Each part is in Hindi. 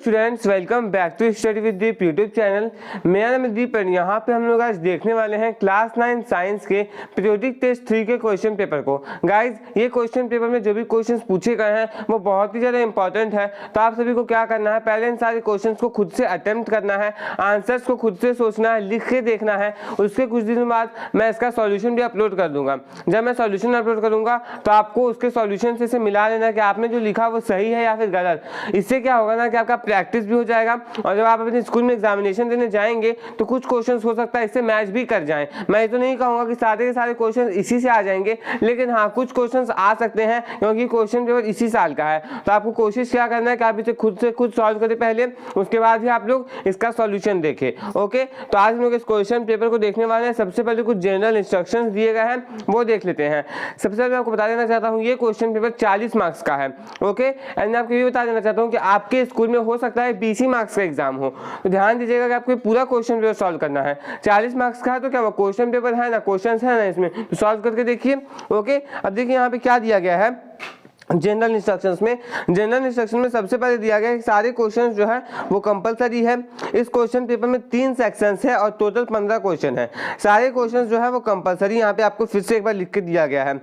Students, welcome back to study with Deep YouTube channel. मेरा नाम है दीप और यहाँ पे हम लोग आज देखने वाले हैं क्लास 9 साइंस के पीरियोडिक टेस्ट 3 के क्वेश्चन पेपर को। गाइज, ये क्वेश्चन पेपर में जो भी क्वेश्चंस पूछे गए हैं वो बहुत ही ज़्यादा इंपॉर्टेंट है। तो आप सभी को क्या करना है, पहले इन सारे क्वेश्चन को खुद से अटेम्प्ट करना है, आंसर्स को खुद से सोचना है, लिख के देखना है। उसके कुछ दिनों बाद मैं इसका सॉल्यूशन भी अपलोड कर दूंगा। जब मैं सॉल्यूशन अपलोड करूंगा तो आपको उसके सॉल्यूशन से मिला लेना कि आपने जो लिखा वो सही है या फिर गलत। इससे क्या होगा ना कि आपका प्रैक्टिस भी हो जाएगा और जब आप अपने स्कूल में एग्जामिनेशन देने जाएंगे तो कुछ क्वेश्चंस हो सकता है इससे मैच भी कर जाएं। मैं ये तो नहीं कहूँगा कि सारे के सारे क्वेश्चन इसी से आ जाएंगे, लेकिन हाँ कुछ क्वेश्चंस आ सकते हैं क्योंकि क्वेश्चन पेपर इसी साल का है। तो आपको कोशिश क्या करना है कि आप इसे खुद से खुद सॉल्व करें पहले, उसके बाद ही आप लोग इसका सॉल्यूशन देखें। ओके, तो आज हम लोग इस क्वेश्चन पेपर को देखने वाले हैं। सबसे पहले कुछ जनरल इंस्ट्रक्शंस दिए गए हैं वो देख लेते हैं। सबसे पहले मैं आपको बता देना चाहता हूँ ये क्वेश्चन पेपर 40 मार्क्स का है। ओके, एंड मैं आपको ये बता देना चाहता हूँ कि आपके स्कूल में हो सकता है 20 मार्क्स का एग्जाम हो, तो ध्यान दीजिएगा कि आपको पूरा क्वेश्चन पेपर सॉल्व करना है। 40 मार्क्स का है तो क्या वो क्वेश्चन पेपर है ना, क्वेश्चंस है ना इसमें, तो सॉल्व करके देखिए। ओके, अब देखिए यहाँ पे क्या दिया गया है जनरल इंस्ट्रक्शंस में। जनरल इंस्ट्रक्शन में सबसे पहले दिया गया है कि सारे क्वेश्चंस जो है वो कंपलसरी है। इस क्वेश्चन पेपर में 3 सेक्शंस है और टोटल 15 क्वेश्चन है। सारे क्वेश्चंस जो है वो कंपलसरी यहाँ पे आपको फिर से एक बार लिख के दिया गया है।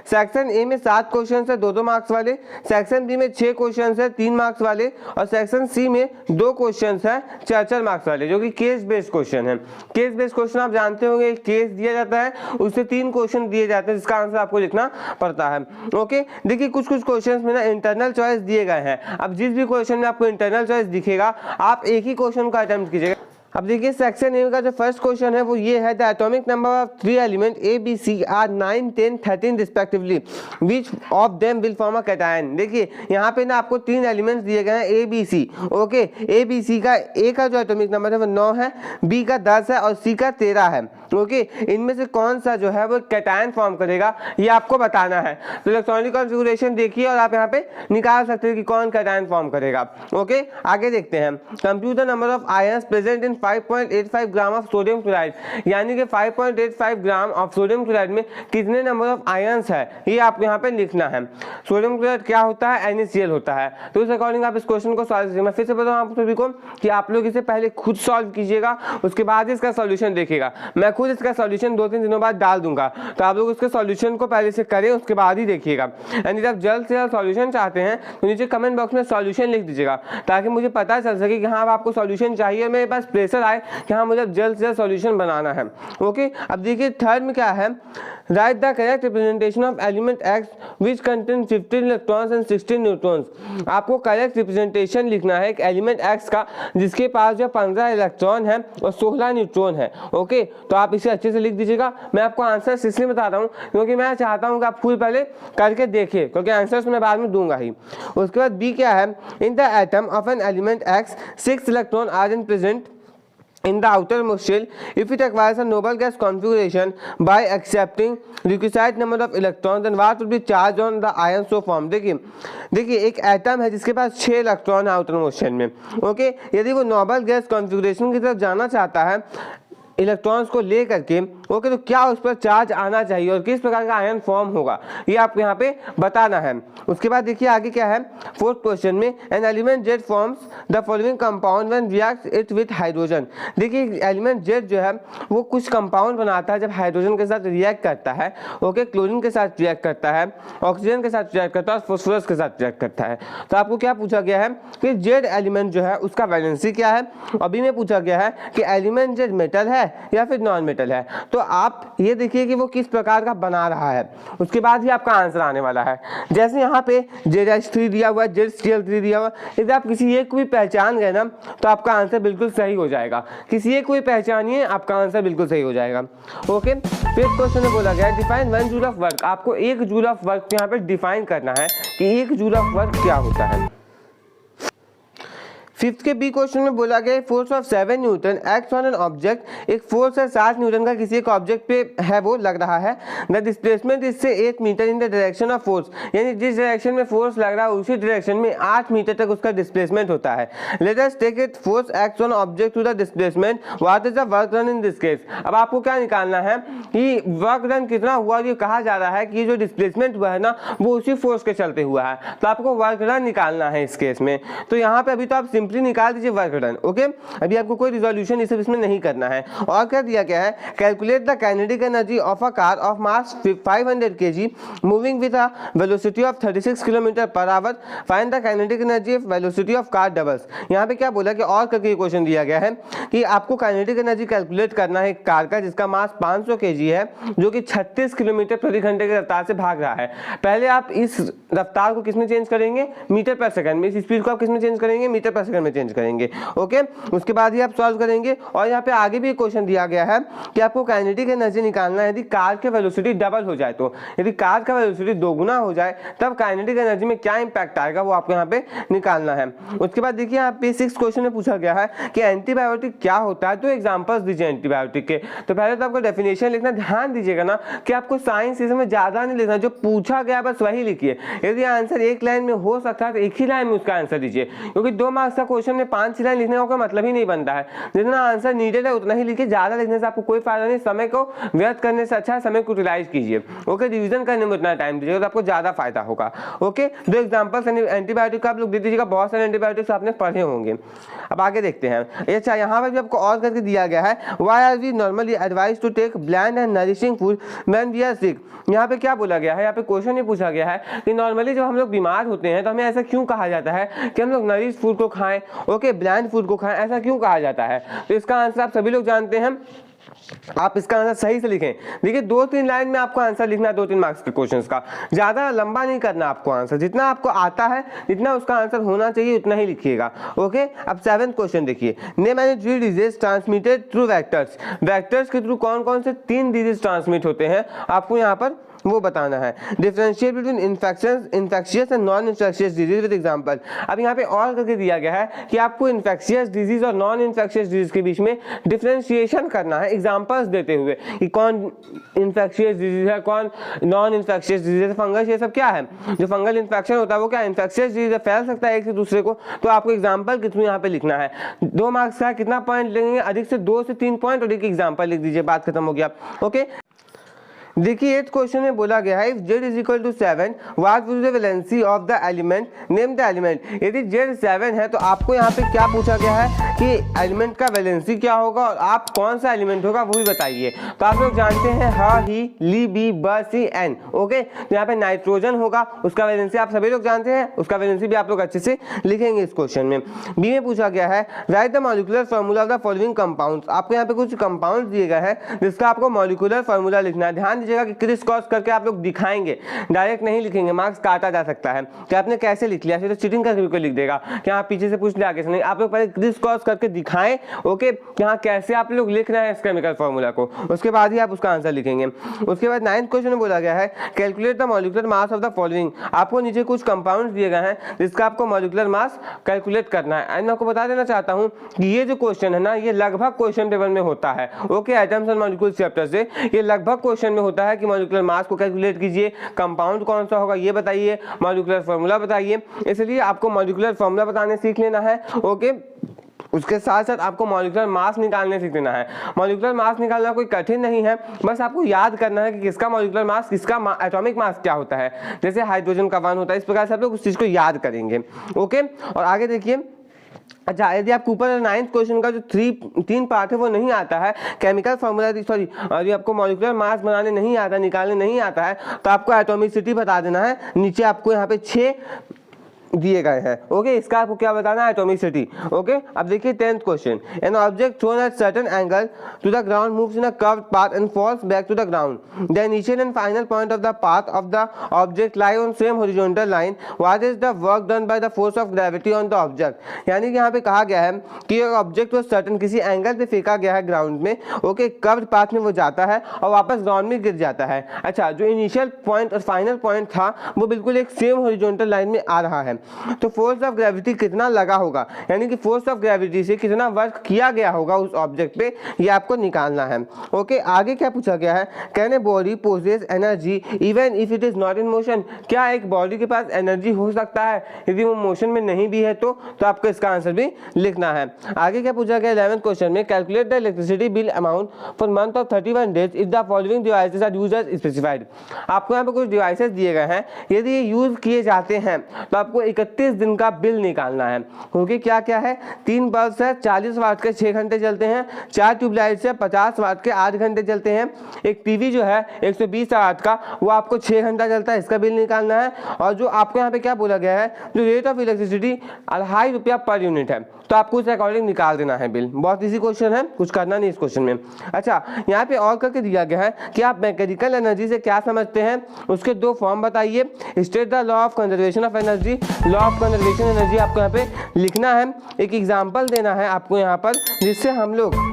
सेक्शन ए में 7 क्वेश्चन है 2-2 मार्क्स वाले, सेक्शन बी में 6 क्वेश्चन है 3 मार्क्स वाले, और सेक्शन सी में 2 क्वेश्चन है 4-4 मार्क्स वाले, जो कि केस बेस्ड क्वेश्चन है। केस बेस्ड क्वेश्चन आप जानते होंगे, केस दिया जाता है उससे 3 क्वेश्चन दिए जाते हैं जिसका आंसर आपको लिखना पड़ता है। ओके, देखिए कुछ क्वेश्चंस में ना इंटरनल चॉइस दिए गए हैं। अब जिस भी क्वेश्चन में आपको इंटरनल चॉइस दिखेगा आप एक ही क्वेश्चन का अटेम्प्ट कीजिएगा। अब देखिए सेक्शन ए का जो फर्स्ट क्वेश्चन है वो ये है, the atomic number of 3 element A B C are 9, 10, 13 respectively, which of them will form a cation. देखिए यहाँ पे ना आपको 3 एलिमेंट्स दिए गए हैं A B C. Okay, A B C का ए का जो एटॉमिक नंबर है वो 9 है, बी का 10 है और सी का 13 है। ओके, इनमें से कौन सा जो है वो कैटायन फॉर्म करेगा ये आपको बताना है। तो इलेक्ट्रॉनिक कॉन्फ़िगरेशन देखिए और आप यहाँ पे निकाल सकते हैं कि कौन कैटायन फॉर्म करेगा। ओके, आगे देखते हैं। Compute the number of ions present in 5.85 gram of sodium chloride, यानी कि 5.85 ग्राम ऑफ सोडियम क्लोराइड में कितने नंबर ऑफ आयंस है ये आपको यहाँ पे लिखना है। सोडियम क्लोराइड क्या होता है, NaCl होता है। तो इस अकॉर्डिंग आप इस क्वेश्चन को सॉल्व कीजिए। मैं फिर से बताऊँ आप सभी को कि आप लोग इसे पहले खुद सॉल्व कीजिएगा, उसके बाद इसका सॉल्यूशन देखिएगा। मैं खुद इसका सॉल्यूशन 2-3 दिनों बाद डाल दूंगा, तो आप लोग उसके सॉल्यूशन को पहले से करें उसके बाद ही देखिएगा। एंड जब जल्द से जल्द सॉल्यूशन चाहते हैं तो नीचे कमेंट बॉक्स में सॉल्यूशन लिख दीजिएगा ताकि मुझे पता चल सके कि हाँ आपको सॉल्यूशन चाहिए और मेरे पास प्रेशर आए कि हाँ मुझे जल्द से जल्द सॉल्यूशन बनाना है। ओके, अब देखिए थर्ड में क्या है, right the correct representation of element x which contain 15 electrons and 16 neutrons. आपको करेक्ट रिप्रेजेंटेशन लिखना है एक एलिमेंट एक्स का जिसके पास जो 15 इलेक्ट्रॉन है और 16 न्यूट्रॉन है। ओके, तो आप इसे अच्छे से लिख दीजिएगा। मैं आपको आंसर इसलिए बता रहा हूँ क्योंकि मैं चाहता हूँ कि आप खुद पहले करके देखिए, क्योंकि आंसर्स मैं बाद में दूंगा ही। उसके बाद बी क्या है, in the atom of an element X 6 electron are in present in the outermost shell if it acquires a noble gas configuration by accepting requisite number of electrons, then what would be charged on the ions so formed। देखिए एक एटम है जिसके पास 6 इलेक्ट्रॉन है आउटरमोस्ट शेल में। ओके, यदि वो नोबल गैस कॉन्फ़िगरेशन की तरफ जाना चाहता है इलेक्ट्रॉन्स को ले करके, ओके, तो क्या उस पर चार्ज आना चाहिए और किस प्रकार का आयन फॉर्म होगा ये आपको यहाँ पे बताना है। उसके बाद देखिए आगे क्या है, फोर्थ क्वेश्चन में, an element Z forms the following compound when reacts it with hydrogen. देखिए एलिमेंट जेड जो है वो कुछ कंपाउंड बनाता है जब हाइड्रोजन के साथ रिएक्ट करता है। ओके, क्लोरीन के साथ रिएक्ट करता है, ऑक्सीजन के साथ रिएक्ट करता है और फॉस्फोरस के साथ रिएक्ट करता है। तो आपको क्या पूछा गया है कि जेड एलिमेंट जो है उसका वैलेंसी क्या है। अभी में पूछा गया है कि एलिमेंट जेड मेटल है या फिर नॉन मेटल है। तो आप ये देखिए कि वो किस प्रकार का बना रहा है, उसके बाद ही आपका आंसर आने वाला है। जैसे यहाँ पे ZH3 दिया हुआ है, ZCl3 दिया हुआ है, यदि आप किसी एक को भी पहचान गए ना तो आपका आंसर बिल्कुल सही हो जाएगा। किसी एक को भी पहचानिए, आपका आंसर बिल्कुल सही हो जाएगा। ओके, फिर क्वेश्चन में बोला गया डिफाइन 1 जूल ऑफ वर्क। आपको 1 जूल ऑफ वर्क यहाँ पे डिफाइन करना है कि 1 जूल ऑफ वर्क क्या होता है। फिफ्थ के बी क्वेश्चन में बोला गया force of 7 Newton act on an object. एक फोर्स है 7 न्यूटन का किसी एक ऑब्जेक्ट पे है वो लग रहा है। द डिस्प्लेसमेंट इससे 8 metre in the direction of force, यानी जिस डायरेक्शन में फोर्स लग रहा है उसी डायरेक्शन में 8 मीटर तक उसका डिस्प्लेसमेंट होता है। Let us take it force act on object to the displacement, what is the work done in this case. अब आपको क्या निकालना है कि वर्क डन कितना हुआ। ये कहा जा रहा है कि जो डिस्प्लेसमेंट हुआ है ना वो उसी फोर्स के चलते हुआ है, तो आपको वर्क डन निकालना है इस केस में। तो यहाँ पे अभी तो आप सिंपली निकाल दीजिए वर्क डन। ओके, अभी आपको कोई रिजोल्यूशन इस इसमें नहीं करना है। और क्या दिया गया है, calculate the kinetic energy of a car of mass 500 kg moving with a velocity of 36 kilometre per our, find the kinetic energy of velocity of car doubles. यहाँ पे क्या बोला कि और करके क्वेश्चन दिया गया है कि आपको काइनेटिक एनर्जी कैलकुलेट करना है कार का जिसका मास 500 kg है, जो कि 36 किलोमीटर प्रति घंटे की रफ्तार से भाग रहा है। पहले आप इस रफ्तार को किसमें चेंज करेंगे, मीटर पर सेकंड में। इस स्पीड को आप किसमें चेंज करेंगे, मीटर पर सेकंड में चेंज करेंगे। ओके, उसके बाद ही आप सॉल्व करेंगे। और यहाँ पे आगे भी एक क्वेश्चन दिया गया है कि आपको काइनेटिक एनर्जी निकालना है यदि कार की वेलोसिटी डबल हो जाए तो। यदि कार का वेलोसिटी दोगुना हो जाए तब काइनेटिक एनर्जी में क्या इंपैक्ट आएगा वो आपको यहाँ पे निकालना है। उसके बाद देखिए यहाँ पे 6 क्वेश्चन में पूछा गया है कि एंटीबायोटिक क्या होता है, तो एग्जांपल्स दीजिए एंटीबायोटिक के। तो पहले तो आपको डेफिनेशन लिखना, ध्यान दीजिएगा ना कि आपको साइंस इसमें ज्यादा नहीं लिखना, जो पूछा गया बस वही लिखिए। यदि आंसर एक लाइन में हो सकता है तो एक ही लाइन में उसका आंसर दीजिए, क्योंकि 2 मार्क्स का क्वेश्चन में 5 लाइन लिखने का कोई मतलब ही नहीं बनता है। जितना आंसर नीडेड है उतना ही लिखिए, ज्यादा लिखने से आपको कोई फायदा नहीं। समय को व्यर्थ करने से अच्छा समय को यूटिलाइज कीजिए। ओके, रिवीजन करने में उतना टाइम दीजिएगा तो आपको ज्यादा फायदा होगा। ओके, 2 एग्जांपल्स एंटीबायोटिक का आप लोग दे दीजिएगा, बहुत सारे एंटीबायोटिक्स आपने पढ़े होंगे। अब आगे देखते हैं। अच्छा, यहाँ पर भी आपको और करके दिया गया है, why are we normally advise to take bland and nourishing food when we are sick. यहाँ पे क्या बोला गया है, यहाँ पे क्वेश्चन ये पूछा गया है कि नॉर्मली जब हम लोग बीमार होते हैं तो हमें ऐसा क्यों कहा जाता है कि हम लोग नरिश फूड को खाएं, ओके, ब्लैंड फूड को खाएं, ऐसा क्यों कहा जाता है। तो इसका आंसर आप सभी लोग जानते हैं, आप इसका आंसर सही से लिखें। देखिए 2-3 लाइन में आपको आंसर लिखना है 2-3 मार्क्स के क्वेश्चंस का, ज्यादा लंबा नहीं करना आपको आंसर। जितना आपको आता है जितना उसका आंसर होना चाहिए उतना ही लिखिएगा। ओके, अब 7th क्वेश्चन देखिए, name any 3 disease transmitted through vectors. Vectors के थ्रू कौन कौन से 3 डिजीज ट्रांसमिट होते हैं आपको यहाँ पर वो बताना है। Differentiate between infectious and non infectious disease with example. अब यहाँ पे और करके दिया गया है कि आपको इन्फेक्शियस डिजीज और नॉन इन्फेक्शियस डिजीज के बीच में डिफरेंशिएशन करना है एग्जांपल्स देते हुए कि कौन इन्फेक्शियस डिजीज है, कौन नॉन इन्फेक्शियस डिजीज है। फंगस ये सब क्या है, जो फंगल इन्फेक्शन होता है वो क्या इन्फेक्शियस डिजीज है, फैल सकता है एक से दूसरे को। तो आपको एग्जाम्पल कितने यहाँ पे लिखना है, 2 मार्क्स का कितना पॉइंट लेंगे, अधिक से 2 से 3 पॉइंट और एक एग्जाम्पल लिख दीजिए, बात खत्म हो गया। ओके, देखिए 8th क्वेश्चन में बोला गया है, if z is equal to 7 what will the valency of the element, name the element. यदि z 7 है तो आपको यहाँ पे क्या पूछा गया है कि एलिमेंट का वैलेंसी क्या होगा और आप कौन सा एलिमेंट होगा वो भी बताइए। तो आप लोग जानते हैं ह, ही, ली, बी, ब, सी, एन। ओके, तो यहाँ पे नाइट्रोजन होगा, उसका वैलेंसी आप सभी लोग जानते हैं, उसका वैलेंसी भी आप लोग अच्छे से लिखेंगे इस क्वेश्चन में। बी में पूछा गया है, right the molecular formula of the following compounds. आपको यहाँ पे कुछ कंपाउंड दिए गए हैं जिसका आपको मॉलिक्यूलर फार्मूला लिखना है। ध्यान दीजिएगा कि क्रिस क्रॉस करके आप लोग दिखाएंगे, डायरेक्ट नहीं लिखेंगे, मार्क्स काटा जा सकता है कि आपने कैसे लिख लिया, तो चीटिंग करके कोई लिख देगा कि आप पीछे से पूछ लिया आगे से नहीं। आप लोग पहले क्रिस क्रॉस करके दिखाएं, ओके, कि हाँ कैसे आप लोग लिख रहे हैं इस केमिकल फार्मूला को, उसके बाद ही आप उसका आंसर लिखेंगे। उसके बाद 9th क्वेश्चन में बोला गया है, calculate the molecular mass of the following. आपको नीचे कुछ कंपाउंड दिए गए हैं जिसका आपको मॉलिक्यूलर मास कैलकुलेट करना है। मैं आपको बता देना चाहता हूँ कि ये जो क्वेश्चन है ना, ये लगभग क्वेश्चन पेपर में होता है। Okay, atoms and molecules chapter से ये लगभग क्वेश्चन में होता है कि मॉलिक्यूलर मास को कैलकुलेट कीजिए, कंपाउंड कौन सा होगा ये बताइए, मॉलिक्यूलर फार्मूला बताइए। इसलिए आपको मॉलिक्यूलर फार्मूला बताने सीख लेना है। ओके, उसके साथ साथ आपको मॉलिक्यूलर मास निकालने सीख लेना है। मॉलिक्यूलर मास निकालना कोई कठिन नहीं है, बस आपको याद करना है कि किसका मॉलिक्यूलर मास, किसका एटॉमिक मास क्या होता है। जैसे हाइड्रोजन का 1 होता है, इस प्रकार से आप लोग उस चीज को याद करेंगे। ओके, और आगे देखिए। अच्छा, यदि आपको ऊपर 9th क्वेश्चन का जो 3 पार्ट है वो नहीं आता है, केमिकल फार्मूला सॉरी, यदि आपको मॉलिक्यूलर मास बनाने नहीं आता, निकालने नहीं आता है, तो आपको एटॉमिसिटी बता देना है। नीचे आपको यहाँ पे 6 दिए गए हैं। ओके, इसका आपको क्या बताना है, एटॉमिसिटी। ओके, अब देखिए 10th question, an object thrown at certain angle to the ground moves in a curved path and falls back to the ground. The initial and final point of the path of the object lie on same horizontal line. What is the work done by the force of gravity on the object. यानी कि यहाँ पे कहा गया है कि ऑब्जेक्ट को सर्टेन किसी एंगल पे फेंका गया है ग्राउंड में, ओके, कर्व्ड पाथ में वो जाता है और वापस ग्राउंड में गिर जाता है। अच्छा, जो इनिशियल पॉइंट और फाइनल पॉइंट था वो बिल्कुल एक सेम हॉरिजॉन्टल लाइन में आ रहा है। तो फोर्स ऑफ ग्रेविटी कितना लगा होगा, यानी कि फोर्स ऑफ ग्रेविटी से कितना वर्क किया गया होगा उस ऑब्जेक्ट पे, ये आपको निकालना है। ओके, आगे क्या पूछा गया है, can a body possess energy even if it is not in motion. क्या एक बॉडी के पास एनर्जी हो सकता है यदि वो मोशन में नहीं भी है तो आपको इसका आंसर भी लिखना है। आगे क्या पूछा गया 11th क्वेश्चन में, calculate the electricity bill amount for month of 31 days if the following devices are used as specified. आपको यहाँ पे कुछ डिवाइसेस दिए गए हैं, यदि ये यूज किए जाते हैं तो आपको 31 दिन का बिल निकालना है। क्योंकि क्या क्या है, 3 बल्ब है 40 वाट के 6 घंटे चलते हैं, 4 ट्यूबलाइट से 50 वाट के 8 घंटे चलते हैं, एक टीवी जो है 120 वाट का वो आपको 6 घंटा चलता है, इसका बिल निकालना है। और जो आपको यहाँ पे क्या बोला गया है, जो रेट ऑफ इलेक्ट्रिसिटी 2.5 रुपया पर यूनिट है, तो आपको उस अकॉर्डिंग निकाल देना है बिल। बहुत इजी क्वेश्चन है, कुछ करना नहीं इस क्वेश्चन में। अच्छा, यहाँ पे और करके दिया गया है कि आप मैकेनिकल एनर्जी से क्या समझते हैं, उसके 2 फॉर्म बताइए। State the law of conservation of energy, law of conservation energy आपको यहाँ पे लिखना है, एक एग्जाम्पल देना है आपको यहाँ पर, जिससे हम लोग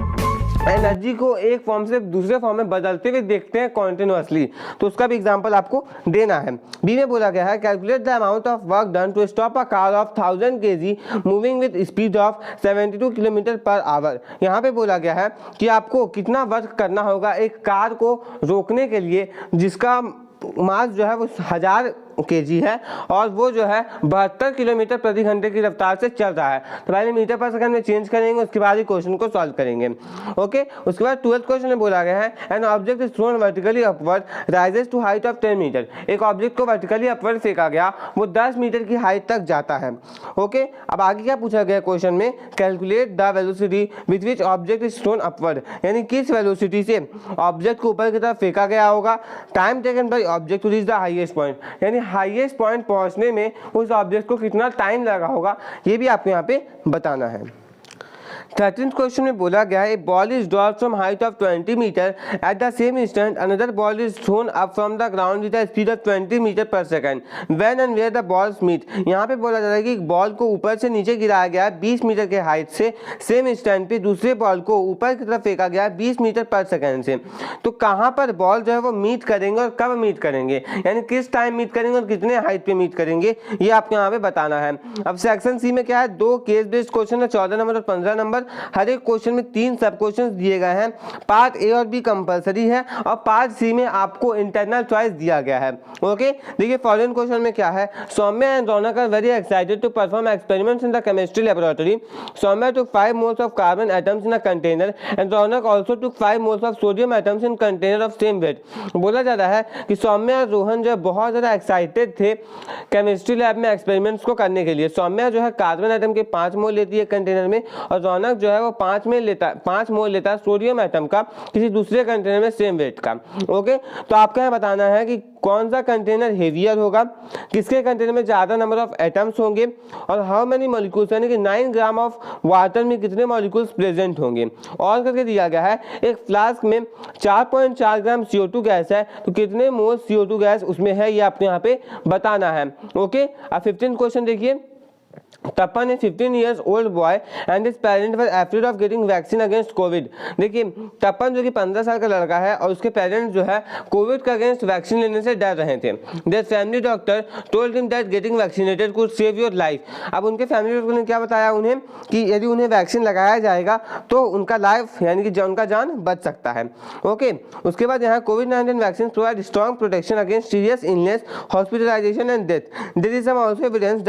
एनर्जी को एक फॉर्म से दूसरे फॉर्म में बदलते हुए देखते हैं कॉन्टिन्यूअसली, तो उसका भी एग्जांपल आपको देना है। बी में बोला गया है calculate the amount of work done to stop a car of 1000 kg moving with speed of 72 kilometre per hour. यहाँ पे बोला गया है कि आपको कितना वर्क करना होगा एक कार को रोकने के लिए जिसका मास जो है वो 1000 kg है और वो जो है 72 किलोमीटर प्रति घंटे की रफ्तार से चल रहा है। तो पहले मीटर पर सेकंड में चेंज करेंगे, उसके बाद ही क्वेश्चन को सॉल्व करेंगे। ओके, उसके बाद 12th क्वेश्चन में बोला गया है an object is thrown vertically upward rises to height of 10 metre. एक ऑब्जेक्ट को वर्टिकली अपवर्ड फेंका गया, वो 10 मीटर की हाइट तक जाता है। ओके, अब आगे क्या पूछा गया क्वेश्चन में, calculate the velocity with which object is throne upward, यानी किस वेलोसिटी से ऑब्जेक्ट को ऊपर की तरफ फेंका गया होगा। Time taken by object to reach the highest point, यानी हाईएस्ट पॉइंट पहुंचने में उस ऑब्जेक्ट को कितना टाइम लगा होगा, ये भी आपको यहाँ पे बताना है। 13th क्वेश्चन में बोला गया है ball is dropped from height of 20 metre at the same instant another ball is thrown up from the ground with the speed of 20 metre per second when and where the balls meet. यहाँ पे बोला जा रहा है कि बॉल को ऊपर से नीचे गिराया गया 20 मीटर के हाइट से, सेम इंस्टेंट पे दूसरे बॉल को ऊपर की तरफ फेंका गया 20 मीटर पर सेकंड से। तो कहाँ पर बॉल जो है वो मीट करेंगे और कब मीट करेंगे, यानी किस टाइम मीट करेंगे और कितने हाइट पे मीट करेंगे, ये आपको यहाँ पे बताना है। अब सेक्शन सी में क्या है, 2 केस बेस्ड क्वेश्चन है, 14 नंबर और 15 नंबर। हर एक क्वेश्चन में 3 सब क्वेश्चन दिए गए हैं। पार्ट ए और बी कंपलसरी है और पार्ट सी में आपको इंटरनल चॉइस दिया गया है। ओके, देखिए फॉलोइंग क्वेश्चन में क्या है, Saumya and Raunak are very excited to perform experiments in the chemistry laboratory. Saumya took 5 moles of carbon atoms in a container and Raunak also took 5 moles of sodium atoms in container of same weight। बोला जा रहा है कि सौम्या और रोहन जो है बहुत ज़्यादा एक्साइटेड थे केमिस्ट्री लैब में एक्सपेरिमेंट्स को करने के लिए। सौम्या जो है कार्बन एटम के 5 मोल लेती है कंटेनर में और रौनक जो है वो 5 मोल लेता है सोडियम एटम का किसी दूसरे कंटेनर में सेम वेट का। ओके, तो आपको यहाँ बताना है कि कौन सा कंटेनर हेवियर होगा, किसके कंटेनर में ज़्यादा नंबर ऑफ एटम्स होंगे और हाउ मेनी मॉलिक्यूल्स, यानी कि 9 ग्राम ऑफ वाटर में कितने मॉलिक्यूल्स प्रेजेंट होंगे। और करके दिया गया है एक फ्लास्क में 4.4 ग्राम CO2 गैस है, तो कितने मोल CO2 गैस उसमें है, ये आपको यहाँ पे बताना है। ओके, अब 15 क्वेश्चन देखिए। तपन ए 15 years old boy and his parents were afraid of getting vaccine against COVID। देखिए तपन जो कि 15 साल का लड़का है और उसके पेरेंट्स जो है कोविड का अगेंस्ट वैक्सीन लेने से डर रहे थे। Their family doctor told him that getting vaccinated could save your life। अब उनके फैमिली डॉक्टर ने क्या बताया उन्हें कि यदि उन्हें वैक्सीन लगाया जाएगा तो उनका लाइफ यानी कि उनका जान बच सकता है। ओके, उसके बाद यहाँ COVID-19 vaccine provide strong protection against serious illness, hospitalisation and death. There is some also evidence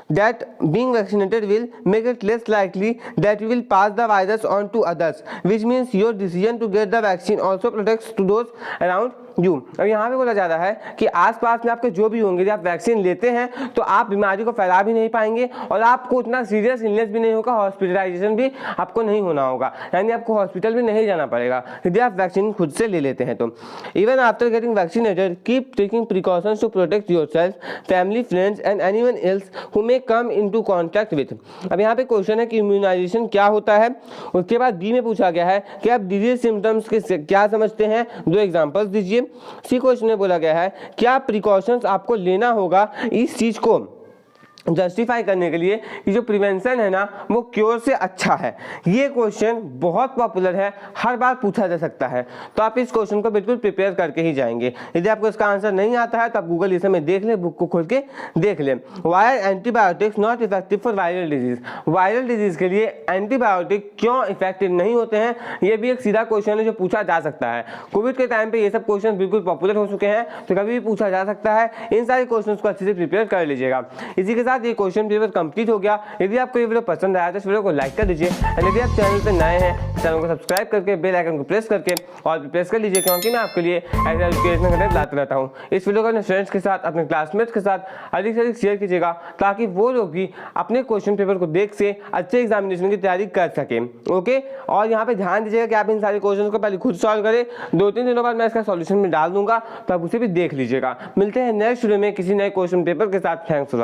that being vaccinated will make it less likely that you will pass the virus on to others, which means your decision to get the vaccine also protects to those around you। अब यहाँ पे बोला जा रहा है कि आसपास में आपके जो भी होंगे, यदि आप वैक्सीन लेते हैं तो आप बीमारी को फैला भी नहीं पाएंगे और आपको उतना सीरियस इलनेस भी नहीं होगा, हॉस्पिटलाइजेशन भी आपको नहीं होना होगा, यानी आपको हॉस्पिटल भी नहीं जाना पड़ेगा यदि आप वैक्सीन खुद से ले लेते हैं तो। Even after getting vaccinated keep taking precautions to protect yourself, family, friends and anyone else who may come into contact with. अब यहाँ पे क्वेश्चन है कि इम्यूनाइजेशन क्या होता है। उसके बाद बी में पूछा गया है कि आप डिजीज सिम्टम्स के क्या समझते हैं, 2 एग्जांपल्स दीजिए। सी क्वेश्चन में बोला गया है क्या प्रिकॉशंस आपको लेना होगा इस चीज को जस्टिफाई करने के लिए कि जो प्रिवेंशन है ना वो क्योर से अच्छा है। ये क्वेश्चन बहुत पॉपुलर है, हर बार पूछा जा सकता है, तो आप इस क्वेश्चन को बिल्कुल प्रिपेयर करके ही जाएंगे। यदि आपको इसका आंसर नहीं आता है तो आप गूगल इस समय देख ले, बुक को खोल के देख ले। Why are antibiotics not effective for viral disease. Viral disease के लिए एंटीबायोटिक क्यों इफेक्टिव नहीं होते हैं, ये भी एक सीधा क्वेश्चन है जो पूछा जा सकता है। कोविड के टाइम पे ये सब क्वेश्चन बिल्कुल पॉपुलर हो चुके हैं, तो कभी भी पूछा जा सकता है। इन सारे क्वेश्चन को अच्छे से प्रिपेयर कर लीजिएगा। इसी के साथ साथ ये क्वेश्चन पेपर कंप्लीट हो गया। यदि आपको ये वीडियो पसंद आया तो इस वीडियो को लाइक कर दीजिए, और यदि आप चैनल पर नए हैं चैनल को सब्सक्राइब करके बेल आइकन को प्रेस करके और प्रेस कर लीजिए, क्योंकि मैं आपके लिए ऐसा एजुकेशनल कंटेंट लाता रहता हूँ। इस वीडियो को अपने फ्रेंड्स के साथ, अपने क्लासमेट्स के साथ अधिक से अधिक शेयर कीजिएगा, ताकि वो लोग भी अपने क्वेश्चन पेपर को देख से अच्छे एग्जामिनेशन की तैयारी कर सकें। ओके, और यहाँ पे ध्यान दीजिएगा कि आप इन सारे क्वेश्चन को पहले खुद सॉल्व करें, 2-3 दिनों बाद मैं इसका सॉल्यूशन में डाल दूंगा, तो आप उसे भी देख लीजिएगा। मिलते हैं नेक्स्ट वीडियो में किसी नए क्वेश्चन पेपर के साथ। Thanks for watching.